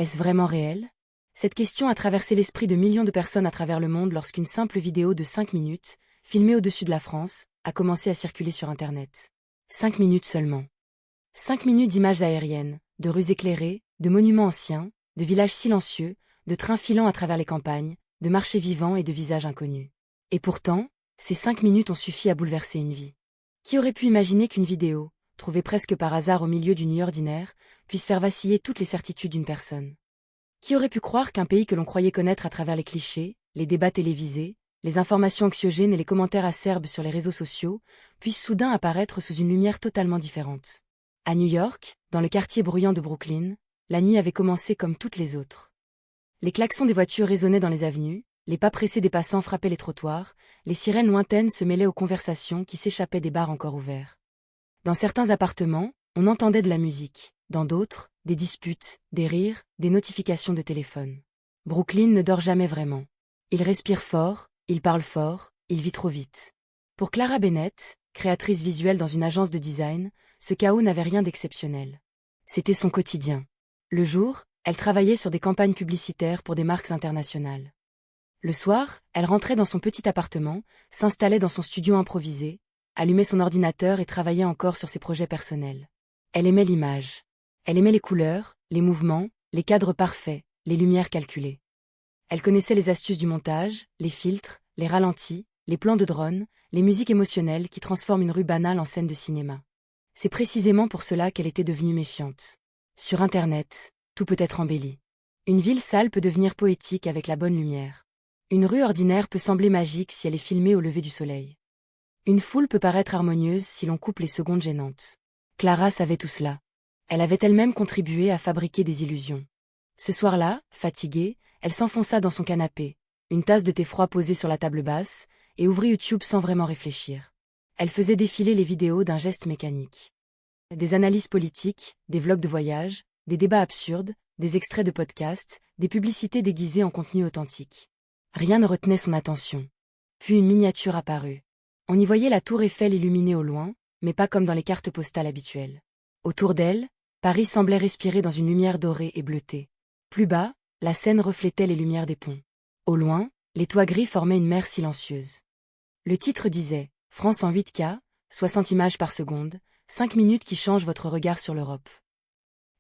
Est-ce vraiment réel? Cette question a traversé l'esprit de millions de personnes à travers le monde lorsqu'une simple vidéo de 5 minutes, filmée au-dessus de la France, a commencé à circuler sur Internet. 5 minutes seulement. 5 minutes d'images aériennes, de rues éclairées, de monuments anciens, de villages silencieux, de trains filant à travers les campagnes, de marchés vivants et de visages inconnus. Et pourtant, ces 5 minutes ont suffi à bouleverser une vie. Qui aurait pu imaginer qu'une vidéo, trouvée presque par hasard au milieu d'une nuit ordinaire, puisse faire vaciller toutes les certitudes d'une personne? Qui aurait pu croire qu'un pays que l'on croyait connaître à travers les clichés, les débats télévisés, les informations anxiogènes et les commentaires acerbes sur les réseaux sociaux, puisse soudain apparaître sous une lumière totalement différente? À New York, dans le quartier bruyant de Brooklyn, la nuit avait commencé comme toutes les autres. Les klaxons des voitures résonnaient dans les avenues, les pas pressés des passants frappaient les trottoirs, les sirènes lointaines se mêlaient aux conversations qui s'échappaient des bars encore ouverts. Dans certains appartements, on entendait de la musique, dans d'autres, des disputes, des rires, des notifications de téléphone. Brooklyn ne dort jamais vraiment. Il respire fort, il parle fort, il vit trop vite. Pour Clara Bennett, créatrice visuelle dans une agence de design, ce chaos n'avait rien d'exceptionnel. C'était son quotidien. Le jour, elle travaillait sur des campagnes publicitaires pour des marques internationales. Le soir, elle rentrait dans son petit appartement, s'installait dans son studio improvisé, allumait son ordinateur et travaillait encore sur ses projets personnels. Elle aimait l'image. Elle aimait les couleurs, les mouvements, les cadres parfaits, les lumières calculées. Elle connaissait les astuces du montage, les filtres, les ralentis, les plans de drone, les musiques émotionnelles qui transforment une rue banale en scène de cinéma. C'est précisément pour cela qu'elle était devenue méfiante. Sur Internet, tout peut être embelli. Une ville sale peut devenir poétique avec la bonne lumière. Une rue ordinaire peut sembler magique si elle est filmée au lever du soleil. Une foule peut paraître harmonieuse si l'on coupe les secondes gênantes. Clara savait tout cela. Elle avait elle-même contribué à fabriquer des illusions. Ce soir-là, fatiguée, elle s'enfonça dans son canapé, une tasse de thé froid posée sur la table basse, et ouvrit YouTube sans vraiment réfléchir. Elle faisait défiler les vidéos d'un geste mécanique. Des analyses politiques, des vlogs de voyage, des débats absurdes, des extraits de podcasts, des publicités déguisées en contenu authentique. Rien ne retenait son attention. Puis une miniature apparut. On y voyait la tour Eiffel illuminée au loin, mais pas comme dans les cartes postales habituelles. Autour d'elle, Paris semblait respirer dans une lumière dorée et bleutée. Plus bas, la Seine reflétait les lumières des ponts. Au loin, les toits gris formaient une mer silencieuse. Le titre disait « France en 8K, 60 images par seconde, 5 minutes qui changent votre regard sur l'Europe ».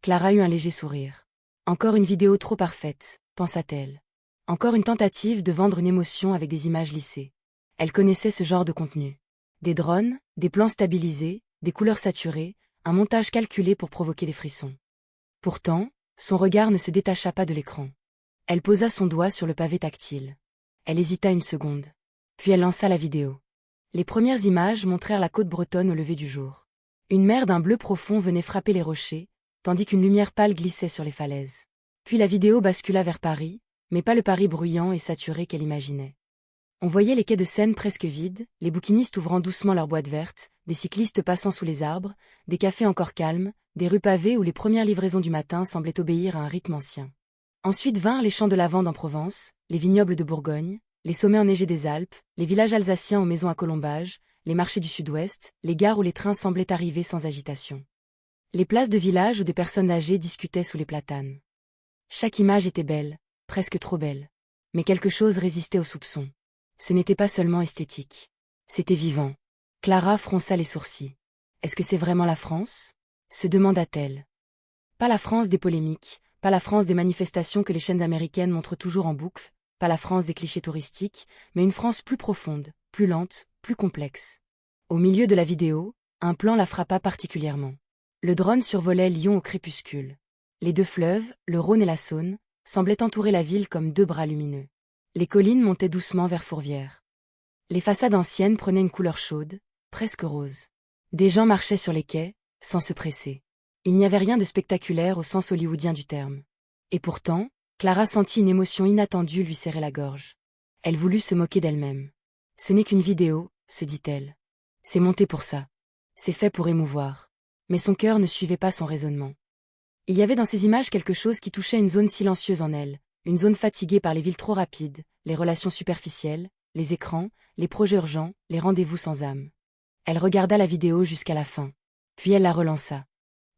Clara eut un léger sourire. Encore une vidéo trop parfaite, pensa-t-elle. Encore une tentative de vendre une émotion avec des images lissées. Elle connaissait ce genre de contenu. Des drones, des plans stabilisés, des couleurs saturées, un montage calculé pour provoquer des frissons. Pourtant, son regard ne se détacha pas de l'écran. Elle posa son doigt sur le pavé tactile. Elle hésita une seconde. Puis elle lança la vidéo. Les premières images montrèrent la côte bretonne au lever du jour. Une mer d'un bleu profond venait frapper les rochers, tandis qu'une lumière pâle glissait sur les falaises. Puis la vidéo bascula vers Paris, mais pas le Paris bruyant et saturé qu'elle imaginait. On voyait les quais de Seine presque vides, les bouquinistes ouvrant doucement leurs boîtes vertes, des cyclistes passant sous les arbres, des cafés encore calmes, des rues pavées où les premières livraisons du matin semblaient obéir à un rythme ancien. Ensuite vinrent les champs de lavande en Provence, les vignobles de Bourgogne, les sommets enneigés des Alpes, les villages alsaciens aux maisons à colombages, les marchés du sud-ouest, les gares où les trains semblaient arriver sans agitation. Les places de village où des personnes âgées discutaient sous les platanes. Chaque image était belle, presque trop belle. Mais quelque chose résistait aux soupçons. Ce n'était pas seulement esthétique. C'était vivant. Clara fronça les sourcils. Est-ce que c'est vraiment la France? Se demanda-t-elle. Pas la France des polémiques, pas la France des manifestations que les chaînes américaines montrent toujours en boucle, pas la France des clichés touristiques, mais une France plus profonde, plus lente, plus complexe. Au milieu de la vidéo, un plan la frappa particulièrement. Le drone survolait Lyon au crépuscule. Les deux fleuves, le Rhône et la Saône, semblaient entourer la ville comme deux bras lumineux. Les collines montaient doucement vers Fourvière. Les façades anciennes prenaient une couleur chaude, presque rose. Des gens marchaient sur les quais, sans se presser. Il n'y avait rien de spectaculaire au sens hollywoodien du terme. Et pourtant, Clara sentit une émotion inattendue lui serrer la gorge. Elle voulut se moquer d'elle-même. Ce n'est qu'une vidéo, se dit-elle. C'est monté pour ça. C'est fait pour émouvoir. Mais son cœur ne suivait pas son raisonnement. Il y avait dans ces images quelque chose qui touchait une zone silencieuse en elle, une zone fatiguée par les villes trop rapides, les relations superficielles, les écrans, les projets urgents, les rendez-vous sans âme. Elle regarda la vidéo jusqu'à la fin. Puis elle la relança.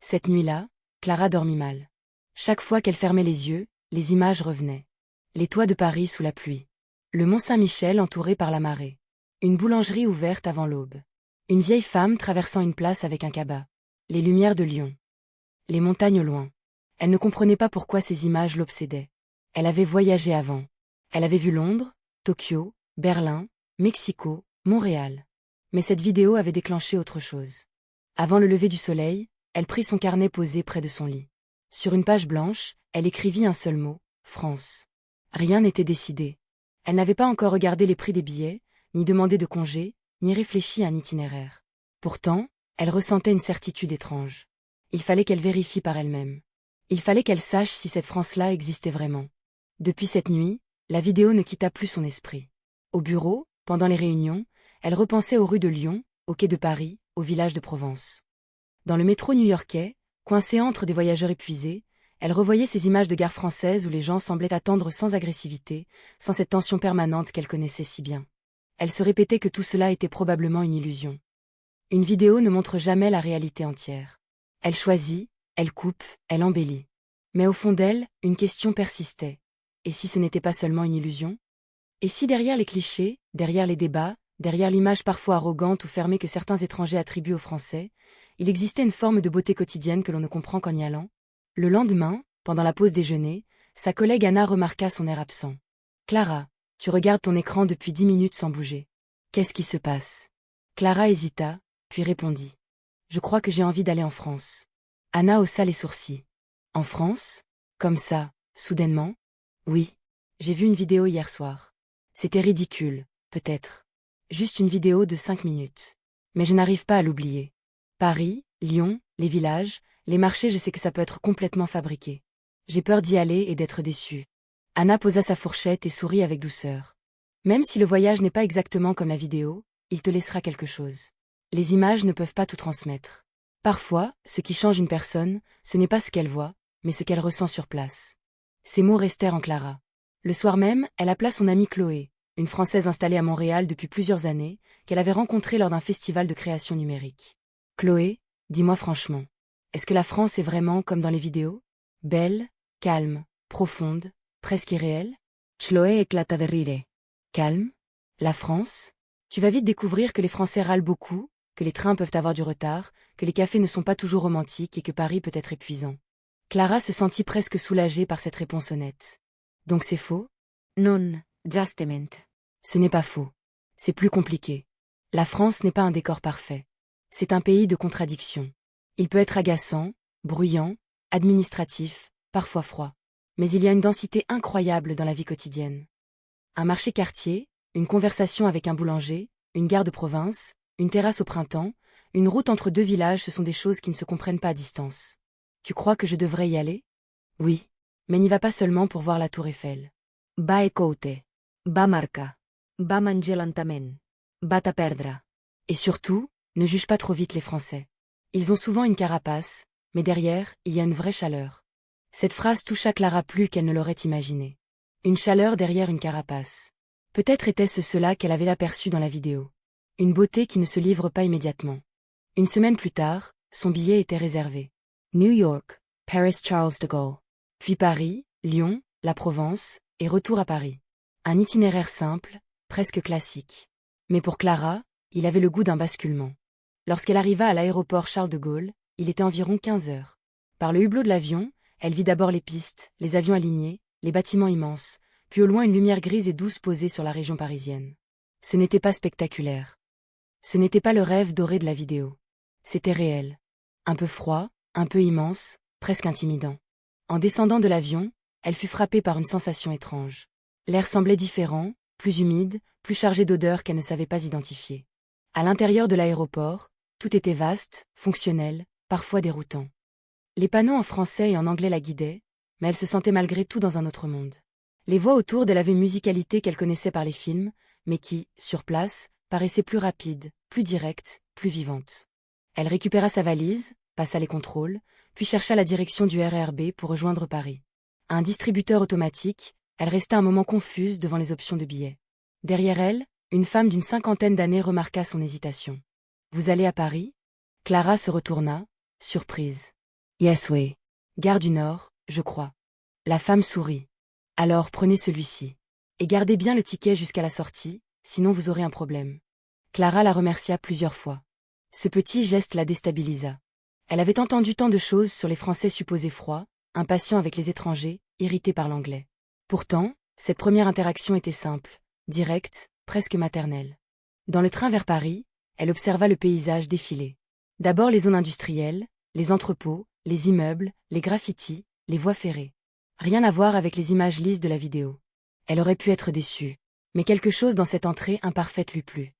Cette nuit-là, Clara dormit mal. Chaque fois qu'elle fermait les yeux, les images revenaient. Les toits de Paris sous la pluie. Le mont Saint-Michel entouré par la marée. Une boulangerie ouverte avant l'aube. Une vieille femme traversant une place avec un cabas. Les lumières de Lyon. Les montagnes au loin. Elle ne comprenait pas pourquoi ces images l'obsédaient. Elle avait voyagé avant. Elle avait vu Londres, Tokyo, Berlin, Mexico, Montréal. Mais cette vidéo avait déclenché autre chose. Avant le lever du soleil, elle prit son carnet posé près de son lit. Sur une page blanche, elle écrivit un seul mot, France. Rien n'était décidé. Elle n'avait pas encore regardé les prix des billets, ni demandé de congé, ni réfléchi à un itinéraire. Pourtant, elle ressentait une certitude étrange. Il fallait qu'elle vérifie par elle-même. Il fallait qu'elle sache si cette France-là existait vraiment. Depuis cette nuit, la vidéo ne quitta plus son esprit. Au bureau, pendant les réunions, elle repensait aux rues de Lyon, aux quais de Paris, aux villages de Provence. Dans le métro new-yorkais, coincée entre des voyageurs épuisés, elle revoyait ces images de gare française où les gens semblaient attendre sans agressivité, sans cette tension permanente qu'elle connaissait si bien. Elle se répétait que tout cela était probablement une illusion. Une vidéo ne montre jamais la réalité entière. Elle choisit, elle coupe, elle embellit. Mais au fond d'elle, une question persistait. Et si ce n'était pas seulement une illusion? Et si derrière les clichés, derrière les débats, derrière l'image parfois arrogante ou fermée que certains étrangers attribuent aux Français, il existait une forme de beauté quotidienne que l'on ne comprend qu'en y allant? Le lendemain, pendant la pause déjeuner, sa collègue Anna remarqua son air absent. « Clara, tu regardes ton écran depuis 10 minutes sans bouger. Qu'est-ce qui se passe ?» Clara hésita, puis répondit. « Je crois que j'ai envie d'aller en France. » Anna haussa les sourcils. « En France? Comme ça, soudainement? » « Oui. J'ai vu une vidéo hier soir. C'était ridicule, peut-être. Juste une vidéo de 5 minutes. Mais je n'arrive pas à l'oublier. Paris, Lyon, les villages, les marchés, je sais que ça peut être complètement fabriqué. J'ai peur d'y aller et d'être déçue. » Anna posa sa fourchette et sourit avec douceur. « Même si le voyage n'est pas exactement comme la vidéo, il te laissera quelque chose. Les images ne peuvent pas tout transmettre. Parfois, ce qui change une personne, ce n'est pas ce qu'elle voit, mais ce qu'elle ressent sur place. » Ces mots restèrent en Clara. Le soir même, elle appela son amie Chloé, une Française installée à Montréal depuis plusieurs années, qu'elle avait rencontrée lors d'un festival de création numérique. « Chloé, dis-moi franchement, est-ce que la France est vraiment comme dans les vidéos? Belle, calme, profonde, presque irréelle? » Chloé éclata de rire. « Calme? La France? Tu vas vite découvrir que les Français râlent beaucoup, que les trains peuvent avoir du retard, que les cafés ne sont pas toujours romantiques et que Paris peut être épuisant. » Clara se sentit presque soulagée par cette réponse honnête. « Donc c'est faux? »« Non, justement. » Ce n'est pas faux. C'est plus compliqué. La France n'est pas un décor parfait. C'est un pays de contradictions. Il peut être agaçant, bruyant, administratif, parfois froid. Mais il y a une densité incroyable dans la vie quotidienne. Un marché quartier, une conversation avec un boulanger, une gare de province, une terrasse au printemps, une route entre deux villages, ce sont des choses qui ne se comprennent pas à distance. Tu crois que je devrais y aller? Oui. Mais n'y va pas seulement pour voir la tour Eiffel. Va écoute. Va marca. Va manger lentament. Va te perdre. Et surtout, ne juge pas trop vite les Français. Ils ont souvent une carapace, mais derrière, il y a une vraie chaleur. Cette phrase toucha Clara plus qu'elle ne l'aurait imaginé. Une chaleur derrière une carapace. Peut-être était-ce cela qu'elle avait aperçu dans la vidéo. Une beauté qui ne se livre pas immédiatement. Une semaine plus tard, son billet était réservé. New York, Paris Charles de Gaulle. Puis Paris, Lyon, la Provence, et retour à Paris. Un itinéraire simple, presque classique. Mais pour Clara, il avait le goût d'un basculement. Lorsqu'elle arriva à l'aéroport Charles de Gaulle, il était environ 15 heures. Par le hublot de l'avion, elle vit d'abord les pistes, les avions alignés, les bâtiments immenses, puis au loin une lumière grise et douce posée sur la région parisienne. Ce n'était pas spectaculaire. Ce n'était pas le rêve doré de la vidéo. C'était réel. Un peu froid, un peu immense, presque intimidant. En descendant de l'avion, elle fut frappée par une sensation étrange. L'air semblait différent, plus humide, plus chargé d'odeurs qu'elle ne savait pas identifier. À l'intérieur de l'aéroport, tout était vaste, fonctionnel, parfois déroutant. Les panneaux en français et en anglais la guidaient, mais elle se sentait malgré tout dans un autre monde. Les voix autour d'elle avaient une musicalité qu'elle connaissait par les films, mais qui, sur place, paraissait plus rapide, plus directe, plus vivante. Elle récupéra sa valise, passa les contrôles, puis chercha la direction du RER B pour rejoindre Paris. À un distributeur automatique, elle resta un moment confuse devant les options de billets. Derrière elle, une femme d'une 50aine d'années remarqua son hésitation. « Vous allez à Paris ?» Clara se retourna, surprise. « Yes way. Gare du Nord, je crois. La femme sourit. Alors prenez celui-ci. Et gardez bien le ticket jusqu'à la sortie, sinon vous aurez un problème. Clara la remercia plusieurs fois. Ce petit geste la déstabilisa. Elle avait entendu tant de choses sur les Français supposés froids, impatients avec les étrangers, irrités par l'anglais. Pourtant, cette première interaction était simple, directe, presque maternelle. Dans le train vers Paris, elle observa le paysage défiler. D'abord les zones industrielles, les entrepôts, les immeubles, les graffitis, les voies ferrées. Rien à voir avec les images lisses de la vidéo. Elle aurait pu être déçue. Mais quelque chose dans cette entrée imparfaite lui plut.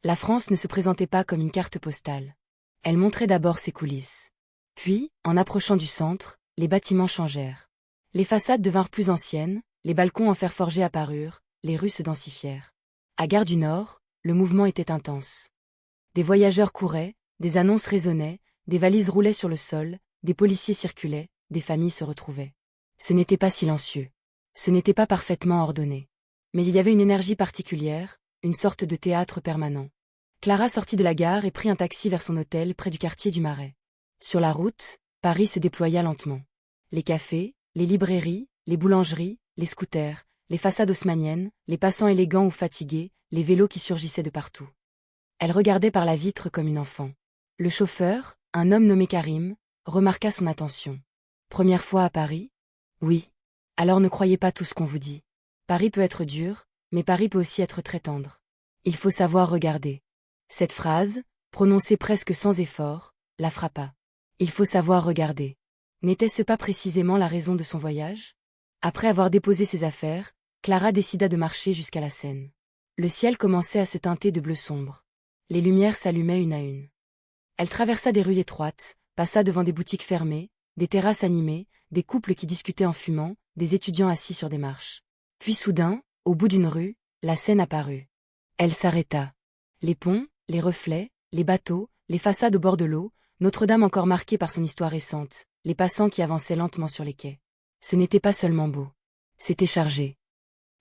La France ne se présentait pas comme une carte postale. Elle montrait d'abord ses coulisses. Puis, en approchant du centre, les bâtiments changèrent. Les façades devinrent plus anciennes, les balcons en fer forgé apparurent, les rues se densifièrent. À Gare du Nord, le mouvement était intense. Des voyageurs couraient, des annonces résonnaient, des valises roulaient sur le sol, des policiers circulaient, des familles se retrouvaient. Ce n'était pas silencieux. Ce n'était pas parfaitement ordonné. Mais il y avait une énergie particulière, une sorte de théâtre permanent. Clara sortit de la gare et prit un taxi vers son hôtel près du quartier du Marais. Sur la route, Paris se déploya lentement. Les cafés, les librairies, les boulangeries, les scooters, les façades haussmanniennes, les passants élégants ou fatigués, les vélos qui surgissaient de partout. Elle regardait par la vitre comme une enfant. Le chauffeur, un homme nommé Karim, remarqua son attention. Première fois à Paris? Oui. Alors ne croyez pas tout ce qu'on vous dit. Paris peut être dur, mais Paris peut aussi être très tendre. Il faut savoir regarder. Cette phrase, prononcée presque sans effort, la frappa. Il faut savoir regarder. N'était-ce pas précisément la raison de son voyage? Après avoir déposé ses affaires, Clara décida de marcher jusqu'à la Seine. Le ciel commençait à se teinter de bleu sombre. Les lumières s'allumaient une à une. Elle traversa des rues étroites, passa devant des boutiques fermées, des terrasses animées, des couples qui discutaient en fumant, des étudiants assis sur des marches. Puis soudain, au bout d'une rue, la Seine apparut. Elle s'arrêta. Les ponts, les reflets, les bateaux, les façades au bord de l'eau, Notre-Dame encore marquée par son histoire récente, les passants qui avançaient lentement sur les quais. Ce n'était pas seulement beau. C'était chargé.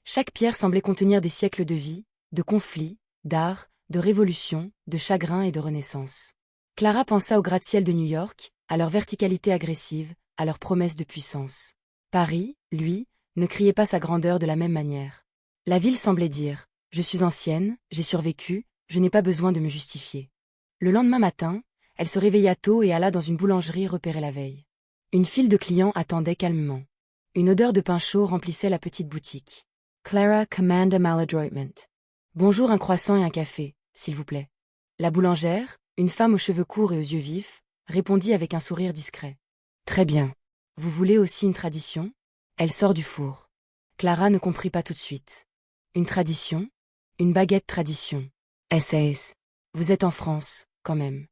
Chaque pierre semblait contenir des siècles de vie, de conflits, d'art, de révolution, de chagrin et de renaissance. Clara pensa aux gratte-ciel de New York, à leur verticalité agressive, à leur promesse de puissance. Paris, lui, ne criait pas sa grandeur de la même manière. La ville semblait dire « Je suis ancienne, j'ai survécu, je n'ai pas besoin de me justifier ». Le lendemain matin, elle se réveilla tôt et alla dans une boulangerie repérée la veille. Une file de clients attendait calmement. Une odeur de pain chaud remplissait la petite boutique. Clara command a maladroitment. Bonjour, un croissant et un café, s'il vous plaît. La boulangère, une femme aux cheveux courts et aux yeux vifs, répondit avec un sourire discret. Très bien. Vous voulez aussi une tradition? Elle sort du four. Clara ne comprit pas tout de suite. Une tradition? Une baguette tradition. SS. Vous êtes en France, quand même.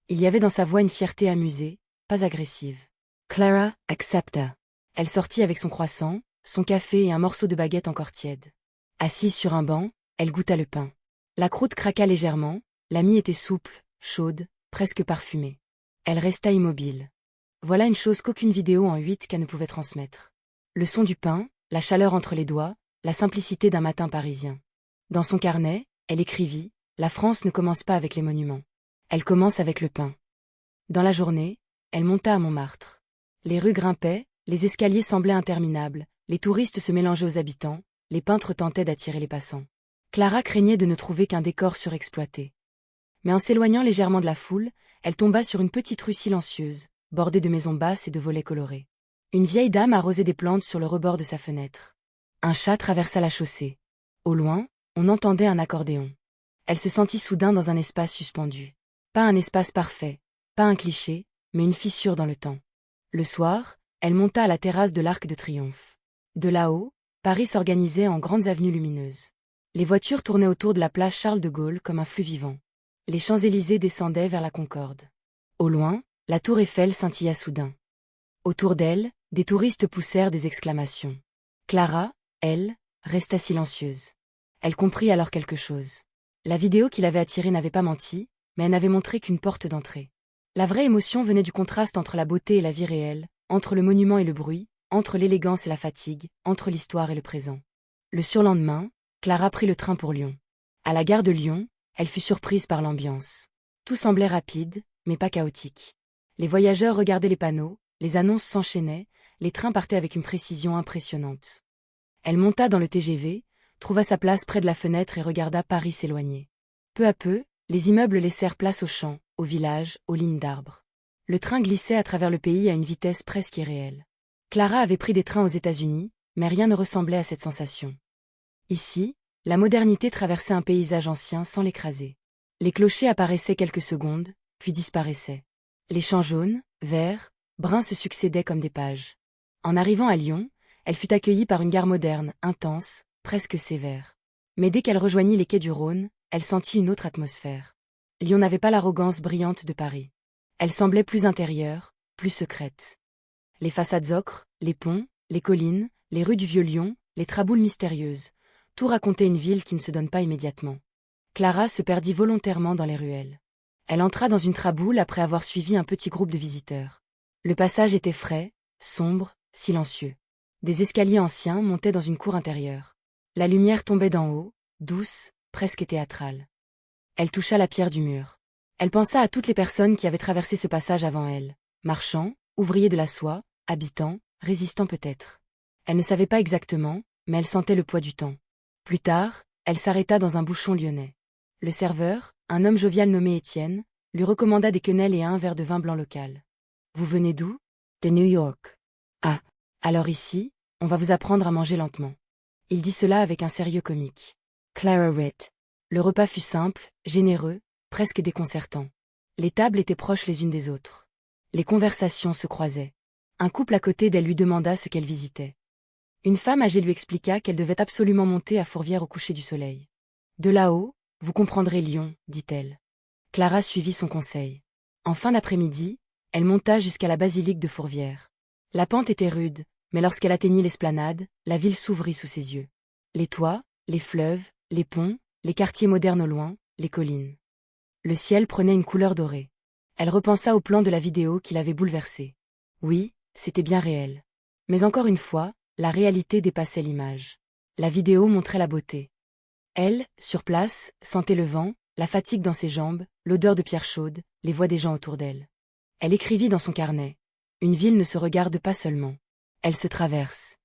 Il y avait dans sa voix une fierté amusée, pas agressive. Clara accepta. Elle sortit avec son croissant, son café et un morceau de baguette encore tiède. Assise sur un banc, elle goûta le pain. La croûte craqua légèrement, la mie était souple, chaude, presque parfumée. Elle resta immobile. Voilà une chose qu'aucune vidéo en 8K ne pouvait transmettre. Le son du pain, la chaleur entre les doigts, la simplicité d'un matin parisien. Dans son carnet, elle écrivit « La France ne commence pas avec les monuments. Elle commence avec le pain ». Dans la journée, elle monta à Montmartre. Les rues grimpaient, les escaliers semblaient interminables, les touristes se mélangeaient aux habitants, les peintres tentaient d'attirer les passants. Clara craignait de ne trouver qu'un décor surexploité. Mais en s'éloignant légèrement de la foule, elle tomba sur une petite rue silencieuse, bordée de maisons basses et de volets colorés. Une vieille dame arrosait des plantes sur le rebord de sa fenêtre. Un chat traversa la chaussée. Au loin, on entendait un accordéon. Elle se sentit soudain dans un espace suspendu. Pas un espace parfait, pas un cliché, mais une fissure dans le temps. Le soir, elle monta à la terrasse de l'Arc de Triomphe. De là-haut, Paris s'organisait en grandes avenues lumineuses. Les voitures tournaient autour de la place Charles de Gaulle comme un flux vivant. Les Champs-Élysées descendaient vers la Concorde. Au loin, la tour Eiffel scintilla soudain. Autour d'elle, des touristes poussèrent des exclamations. Clara, elle, resta silencieuse. Elle comprit alors quelque chose. La vidéo qui l'avait attirée n'avait pas menti, mais elle n'avait montré qu'une porte d'entrée. La vraie émotion venait du contraste entre la beauté et la vie réelle, entre le monument et le bruit, entre l'élégance et la fatigue, entre l'histoire et le présent. Le surlendemain, Clara prit le train pour Lyon. À la gare de Lyon, elle fut surprise par l'ambiance. Tout semblait rapide, mais pas chaotique. Les voyageurs regardaient les panneaux, les annonces s'enchaînaient, les trains partaient avec une précision impressionnante. Elle monta dans le TGV, trouva sa place près de la fenêtre et regarda Paris s'éloigner. Peu à peu, les immeubles laissèrent place aux champs, aux villages, aux lignes d'arbres. Le train glissait à travers le pays à une vitesse presque irréelle. Clara avait pris des trains aux États-Unis, mais rien ne ressemblait à cette sensation. Ici, la modernité traversait un paysage ancien sans l'écraser. Les clochers apparaissaient quelques secondes, puis disparaissaient. Les champs jaunes, verts, bruns se succédaient comme des pages. En arrivant à Lyon, elle fut accueillie par une gare moderne, intense, presque sévère. Mais dès qu'elle rejoignit les quais du Rhône, elle sentit une autre atmosphère. Lyon n'avait pas l'arrogance brillante de Paris. Elle semblait plus intérieure, plus secrète. Les façades ocres, les ponts, les collines, les rues du Vieux-Lyon, les traboules mystérieuses, tout racontait une ville qui ne se donne pas immédiatement. Clara se perdit volontairement dans les ruelles. Elle entra dans une traboule après avoir suivi un petit groupe de visiteurs. Le passage était frais, sombre, silencieux. Des escaliers anciens montaient dans une cour intérieure. La lumière tombait d'en haut, douce, presque théâtrale. Elle toucha la pierre du mur. Elle pensa à toutes les personnes qui avaient traversé ce passage avant elle. Marchands, ouvriers de la soie, habitants, résistants peut-être. Elle ne savait pas exactement, mais elle sentait le poids du temps. Plus tard, elle s'arrêta dans un bouchon lyonnais. Le serveur, un homme jovial nommé Étienne, lui recommanda des quenelles et un verre de vin blanc local. « Vous venez d'où ?»« De New York. »« Ah, alors ici, on va vous apprendre à manger lentement. » Il dit cela avec un sérieux comique. Clara rit. Le repas fut simple, généreux, presque déconcertant. Les tables étaient proches les unes des autres. Les conversations se croisaient. Un couple à côté d'elle lui demanda ce qu'elle visitait. Une femme âgée lui expliqua qu'elle devait absolument monter à Fourvière au coucher du soleil. De là-haut, vous comprendrez Lyon, dit-elle. Clara suivit son conseil. En fin d'après-midi, elle monta jusqu'à la basilique de Fourvière. La pente était rude, mais lorsqu'elle atteignit l'esplanade, la ville s'ouvrit sous ses yeux. Les toits, les fleuves, les ponts, les quartiers modernes au loin, les collines. Le ciel prenait une couleur dorée. Elle repensa au plan de la vidéo qui l'avait bouleversée. Oui, c'était bien réel. Mais encore une fois, la réalité dépassait l'image. La vidéo montrait la beauté. Elle, sur place, sentait le vent, la fatigue dans ses jambes, l'odeur de pierre chaude, les voix des gens autour d'elle. Elle écrivit dans son carnet. Une ville ne se regarde pas seulement. Elle se traverse.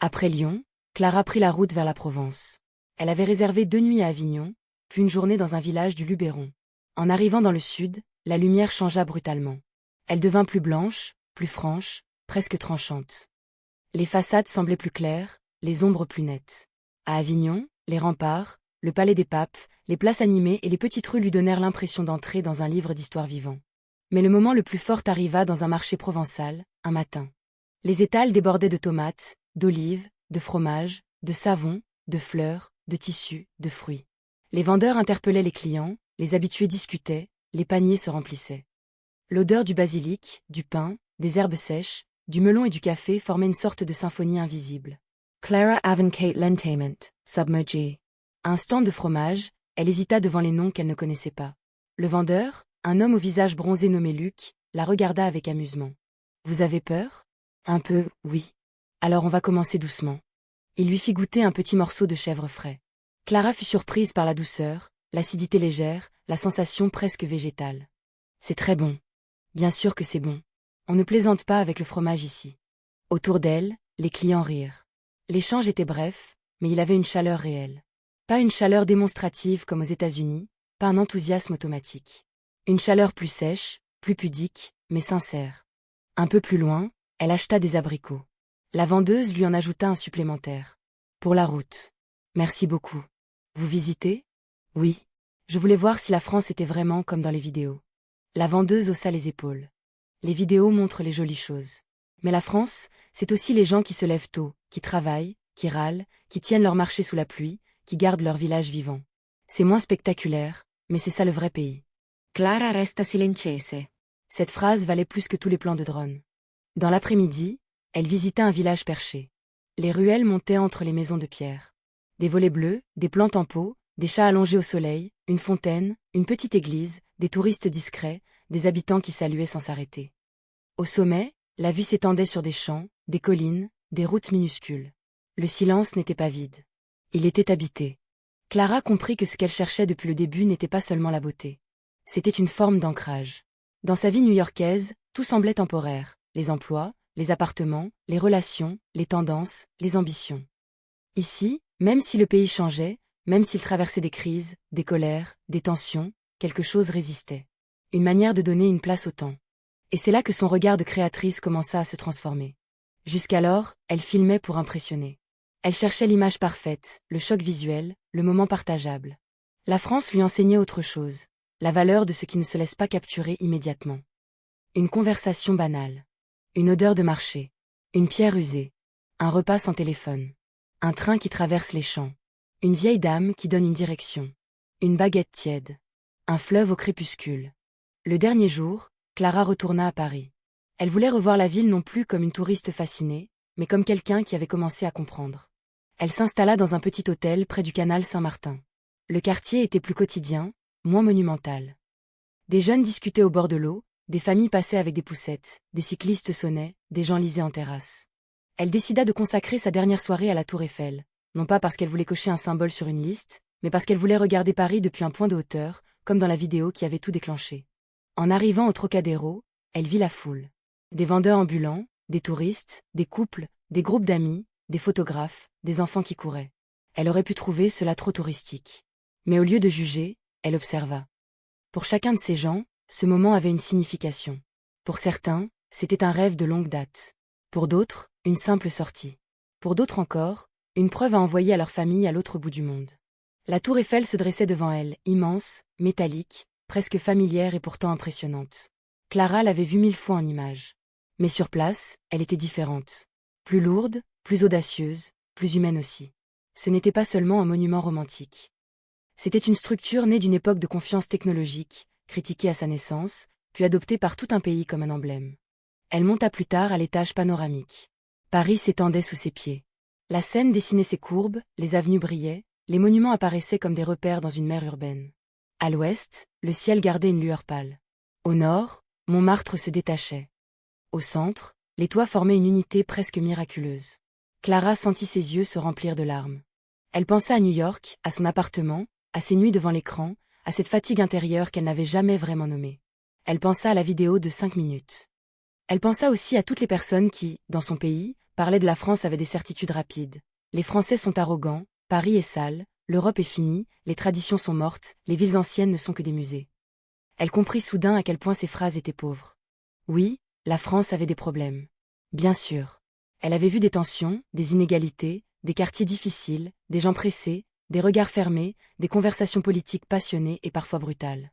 Après Lyon, Clara prit la route vers la Provence. Elle avait réservé 2 nuits à Avignon, puis une journée dans un village du Luberon. En arrivant dans le sud, la lumière changea brutalement. Elle devint plus blanche, plus franche, presque tranchante. Les façades semblaient plus claires, les ombres plus nettes. À Avignon, les remparts, le palais des papes, les places animées et les petites rues lui donnèrent l'impression d'entrer dans un livre d'histoire vivant. Mais le moment le plus fort arriva dans un marché provençal, un matin. Les étals débordaient de tomates, d'olives, de fromages, de savons, de fleurs, de tissus, de fruits. Les vendeurs interpellaient les clients, les habitués discutaient, les paniers se remplissaient. L'odeur du basilic, du pain, des herbes sèches, du melon et du café formait une sorte de symphonie invisible. Clara Avenkate l'entertainment, submergée. À un stand de fromage, elle hésita devant les noms qu'elle ne connaissait pas. Le vendeur, un homme au visage bronzé nommé Luc, la regarda avec amusement. « Vous avez peur ?»« Un peu, oui. Alors on va commencer doucement. » Il lui fit goûter un petit morceau de chèvre frais. Clara fut surprise par la douceur, l'acidité légère, la sensation presque végétale. « C'est très bon. Bien sûr que c'est bon. On ne plaisante pas avec le fromage ici. » Autour d'elle, les clients rirent. L'échange était bref, mais il avait une chaleur réelle. Pas une chaleur démonstrative comme aux États-Unis, pas un enthousiasme automatique. Une chaleur plus sèche, plus pudique, mais sincère. Un peu plus loin, elle acheta des abricots. La vendeuse lui en ajouta un supplémentaire. Pour la route. Merci beaucoup. Vous visitez? Oui. Je voulais voir si la France était vraiment comme dans les vidéos. La vendeuse haussa les épaules. Les vidéos montrent les jolies choses. Mais la France, c'est aussi les gens qui se lèvent tôt, qui travaillent, qui râlent, qui tiennent leur marché sous la pluie, qui gardent leur village vivant. C'est moins spectaculaire, mais c'est ça le vrai pays. Clara resta silencieuse. Cette phrase valait plus que tous les plans de drone. Dans l'après-midi, elle visita un village perché. Les ruelles montaient entre les maisons de pierre. Des volets bleus, des plantes en pot, des chats allongés au soleil, une fontaine, une petite église, des touristes discrets, des habitants qui saluaient sans s'arrêter. Au sommet, la vue s'étendait sur des champs, des collines, des routes minuscules. Le silence n'était pas vide. Il était habité. Clara comprit que ce qu'elle cherchait depuis le début n'était pas seulement la beauté. C'était une forme d'ancrage. Dans sa vie new-yorkaise, tout semblait temporaire. Les emplois, les appartements, les relations, les tendances, les ambitions. Ici, même si le pays changeait, même s'il traversait des crises, des colères, des tensions, quelque chose résistait. Une manière de donner une place au temps. Et c'est là que son regard de créatrice commença à se transformer. Jusqu'alors, elle filmait pour impressionner. Elle cherchait l'image parfaite, le choc visuel, le moment partageable. La France lui enseignait autre chose, la valeur de ce qui ne se laisse pas capturer immédiatement. Une conversation banale. Une odeur de marché. Une pierre usée. Un repas sans téléphone. Un train qui traverse les champs. Une vieille dame qui donne une direction. Une baguette tiède. Un fleuve au crépuscule. Le dernier jour, Clara retourna à Paris. Elle voulait revoir la ville non plus comme une touriste fascinée, mais comme quelqu'un qui avait commencé à comprendre. Elle s'installa dans un petit hôtel près du canal Saint-Martin. Le quartier était plus quotidien, moins monumental. Des jeunes discutaient au bord de l'eau, des familles passaient avec des poussettes, des cyclistes sonnaient, des gens lisaient en terrasse. Elle décida de consacrer sa dernière soirée à la Tour Eiffel, non pas parce qu'elle voulait cocher un symbole sur une liste, mais parce qu'elle voulait regarder Paris depuis un point de hauteur, comme dans la vidéo qui avait tout déclenché. En arrivant au Trocadéro, elle vit la foule. Des vendeurs ambulants, des touristes, des couples, des groupes d'amis, des photographes, des enfants qui couraient. Elle aurait pu trouver cela trop touristique. Mais au lieu de juger, elle observa. Pour chacun de ces gens, ce moment avait une signification. Pour certains, c'était un rêve de longue date. Pour d'autres, une simple sortie. Pour d'autres encore, une preuve à envoyer à leur famille à l'autre bout du monde. La tour Eiffel se dressait devant elle, immense, métallique, presque familière et pourtant impressionnante. Clara l'avait vue 1000 fois en images. Mais sur place, elle était différente. Plus lourde, plus audacieuse, plus humaine aussi. Ce n'était pas seulement un monument romantique. C'était une structure née d'une époque de confiance technologique, critiquée à sa naissance, puis adoptée par tout un pays comme un emblème. Elle monta plus tard à l'étage panoramique. Paris s'étendait sous ses pieds. La Seine dessinait ses courbes, les avenues brillaient, les monuments apparaissaient comme des repères dans une mer urbaine. À l'ouest, le ciel gardait une lueur pâle. Au nord, Montmartre se détachait. Au centre, les toits formaient une unité presque miraculeuse. Clara sentit ses yeux se remplir de larmes. Elle pensa à New York, à son appartement, à ses nuits devant l'écran, à cette fatigue intérieure qu'elle n'avait jamais vraiment nommée. Elle pensa à la vidéo de 5 minutes. Elle pensa aussi à toutes les personnes qui, dans son pays, parlaient de la France avec des certitudes rapides. Les Français sont arrogants, Paris est sale, l'Europe est finie, les traditions sont mortes, les villes anciennes ne sont que des musées. Elle comprit soudain à quel point ces phrases étaient pauvres. Oui, la France avait des problèmes. Bien sûr. Elle avait vu des tensions, des inégalités, des quartiers difficiles, des gens pressés, des regards fermés, des conversations politiques passionnées et parfois brutales.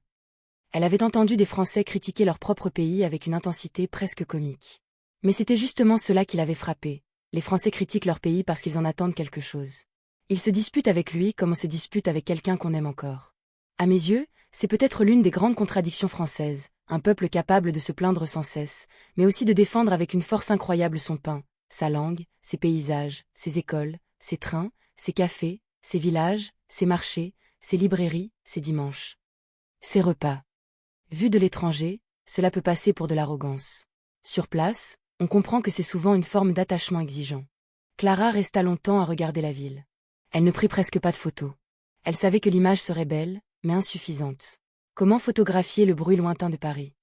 Elle avait entendu des Français critiquer leur propre pays avec une intensité presque comique. Mais c'était justement cela qui l'avait frappée. Les Français critiquent leur pays parce qu'ils en attendent quelque chose. Ils se disputent avec lui comme on se dispute avec quelqu'un qu'on aime encore. À mes yeux, c'est peut-être l'une des grandes contradictions françaises, un peuple capable de se plaindre sans cesse, mais aussi de défendre avec une force incroyable son pain, sa langue, ses paysages, ses écoles, ses trains, ses cafés, ses villages, ses marchés, ses librairies, ses dimanches. Ses repas. Vu de l'étranger, cela peut passer pour de l'arrogance. Sur place, on comprend que c'est souvent une forme d'attachement exigeant. Clara resta longtemps à regarder la ville. Elle ne prit presque pas de photos. Elle savait que l'image serait belle, mais insuffisante. Comment photographier le bruit lointain de Paris?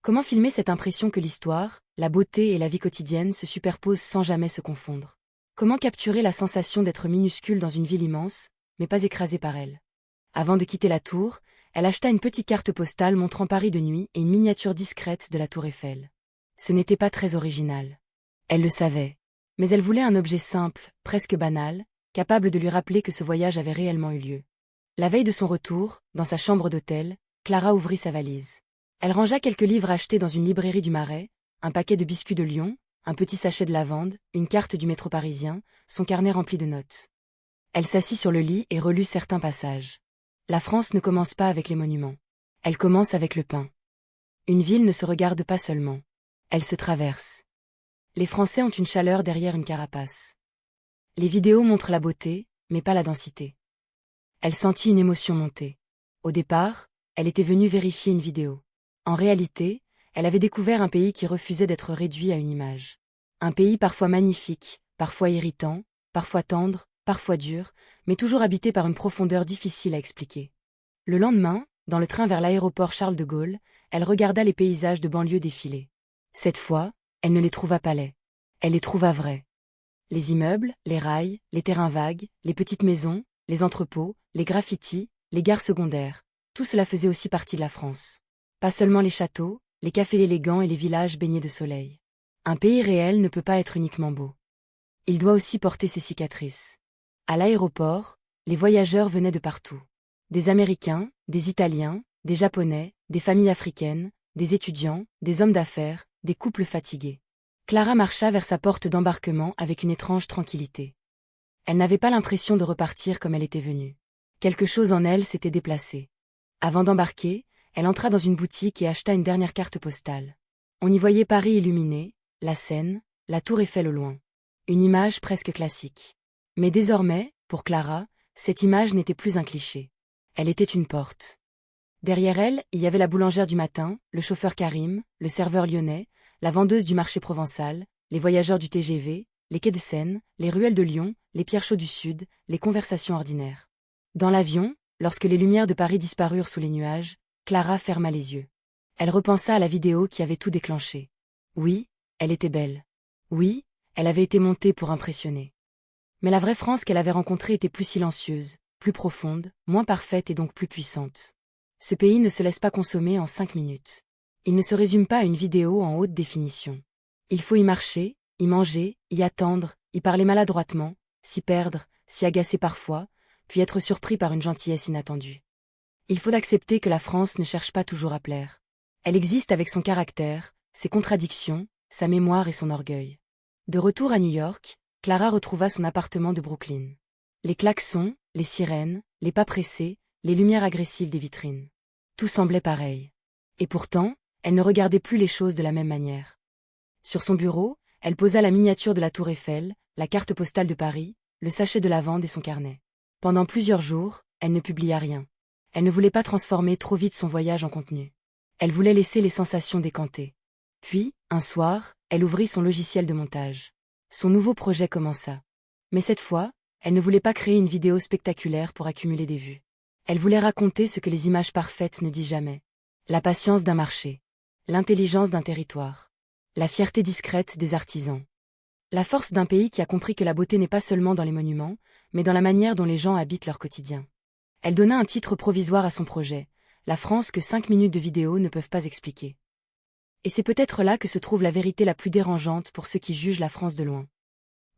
Comment filmer cette impression que l'histoire, la beauté et la vie quotidienne se superposent sans jamais se confondre? Comment capturer la sensation d'être minuscule dans une ville immense, mais pas écrasée par elle? Avant de quitter la tour, elle acheta une petite carte postale montrant Paris de nuit et une miniature discrète de la tour Eiffel. Ce n'était pas très original. Elle le savait. Mais elle voulait un objet simple, presque banal, capable de lui rappeler que ce voyage avait réellement eu lieu. La veille de son retour, dans sa chambre d'hôtel, Clara ouvrit sa valise. Elle rangea quelques livres achetés dans une librairie du Marais, un paquet de biscuits de Lyon, un petit sachet de lavande, une carte du métro parisien, son carnet rempli de notes. Elle s'assit sur le lit et relut certains passages. La France ne commence pas avec les monuments. Elle commence avec le pain. Une ville ne se regarde pas seulement. Elle se traverse. Les Français ont une chaleur derrière une carapace. Les vidéos montrent la beauté, mais pas la densité. Elle sentit une émotion monter. Au départ, elle était venue vérifier une vidéo. En réalité, elle avait découvert un pays qui refusait d'être réduit à une image. Un pays parfois magnifique, parfois irritant, parfois tendre, parfois dur, mais toujours habité par une profondeur difficile à expliquer. Le lendemain, dans le train vers l'aéroport Charles de Gaulle, elle regarda les paysages de banlieue défiler. Cette fois, Elle ne les trouva pas laids. Elle les trouva vrais. Les immeubles, les rails, les terrains vagues, les petites maisons, les entrepôts, les graffitis, les gares secondaires, tout cela faisait aussi partie de la France. Pas seulement les châteaux, les cafés élégants et les villages baignés de soleil. Un pays réel ne peut pas être uniquement beau. Il doit aussi porter ses cicatrices. À l'aéroport, les voyageurs venaient de partout. Des Américains, des Italiens, des Japonais, des familles africaines, des étudiants, des hommes d'affaires, des couples fatigués. Clara marcha vers sa porte d'embarquement avec une étrange tranquillité. Elle n'avait pas l'impression de repartir comme elle était venue. Quelque chose en elle s'était déplacé. Avant d'embarquer, elle entra dans une boutique et acheta une dernière carte postale. On y voyait Paris illuminé, la Seine, la Tour Eiffel au loin. Une image presque classique. Mais désormais, pour Clara, cette image n'était plus un cliché. Elle était une porte. Derrière elle, il y avait la boulangère du matin, le chauffeur Karim, le serveur lyonnais, la vendeuse du marché provençal, les voyageurs du TGV, les quais de Seine, les ruelles de Lyon, les pierres chauds du Sud, les conversations ordinaires. Dans l'avion, lorsque les lumières de Paris disparurent sous les nuages, Clara ferma les yeux. Elle repensa à la vidéo qui avait tout déclenché. Oui, elle était belle. Oui, elle avait été montée pour impressionner. Mais la vraie France qu'elle avait rencontrée était plus silencieuse, plus profonde, moins parfaite et donc plus puissante. Ce pays ne se laisse pas consommer en 5 minutes. Il ne se résume pas à une vidéo en haute définition. Il faut y marcher, y manger, y attendre, y parler maladroitement, s'y perdre, s'y agacer parfois, puis être surpris par une gentillesse inattendue. Il faut accepter que la France ne cherche pas toujours à plaire. Elle existe avec son caractère, ses contradictions, sa mémoire et son orgueil. De retour à New York, Clara retrouva son appartement de Brooklyn. Les klaxons, les sirènes, les pas pressés, les lumières agressives des vitrines. Tout semblait pareil. Et pourtant, elle ne regardait plus les choses de la même manière. Sur son bureau, elle posa la miniature de la Tour Eiffel, la carte postale de Paris, le sachet de lavande et son carnet. Pendant plusieurs jours, elle ne publia rien. Elle ne voulait pas transformer trop vite son voyage en contenu. Elle voulait laisser les sensations décanter. Puis, un soir, elle ouvrit son logiciel de montage. Son nouveau projet commença. Mais cette fois, elle ne voulait pas créer une vidéo spectaculaire pour accumuler des vues. Elle voulait raconter ce que les images parfaites ne disent jamais. La patience d'un marché. L'intelligence d'un territoire. La fierté discrète des artisans. La force d'un pays qui a compris que la beauté n'est pas seulement dans les monuments, mais dans la manière dont les gens habitent leur quotidien. Elle donna un titre provisoire à son projet, La France que 5 minutes de vidéo ne peuvent pas expliquer. Et c'est peut-être là que se trouve la vérité la plus dérangeante pour ceux qui jugent la France de loin.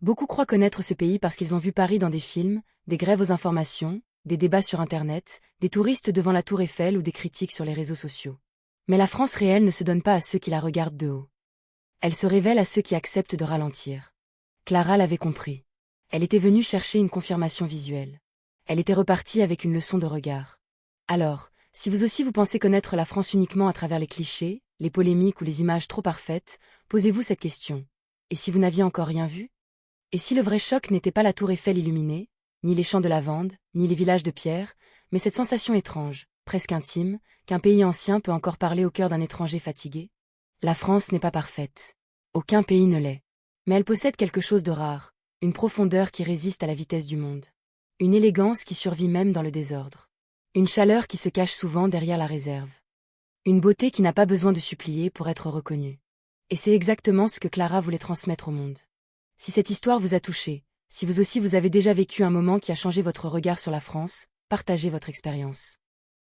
Beaucoup croient connaître ce pays parce qu'ils ont vu Paris dans des films, des grèves aux informations, des débats sur Internet, des touristes devant la Tour Eiffel ou des critiques sur les réseaux sociaux. Mais la France réelle ne se donne pas à ceux qui la regardent de haut. Elle se révèle à ceux qui acceptent de ralentir. Clara l'avait compris. Elle était venue chercher une confirmation visuelle. Elle était repartie avec une leçon de regard. Alors, si vous aussi vous pensez connaître la France uniquement à travers les clichés, les polémiques ou les images trop parfaites, posez-vous cette question. Et si vous n'aviez encore rien vu? Et si le vrai choc n'était pas la Tour Eiffel illuminée, ni les champs de lavande, ni les villages de pierre, mais cette sensation étrange, presque intime, qu'un pays ancien peut encore parler au cœur d'un étranger fatigué? La France n'est pas parfaite. Aucun pays ne l'est. Mais elle possède quelque chose de rare, une profondeur qui résiste à la vitesse du monde. Une élégance qui survit même dans le désordre. Une chaleur qui se cache souvent derrière la réserve. Une beauté qui n'a pas besoin de supplier pour être reconnue. Et c'est exactement ce que Clara voulait transmettre au monde. Si cette histoire vous a touché, si vous aussi vous avez déjà vécu un moment qui a changé votre regard sur la France, partagez votre expérience.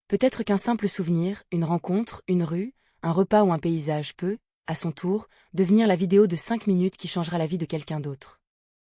Peut-être qu'un simple souvenir, une rencontre, une rue, un repas ou un paysage peut, à son tour, devenir la vidéo de 5 minutes qui changera la vie de quelqu'un d'autre.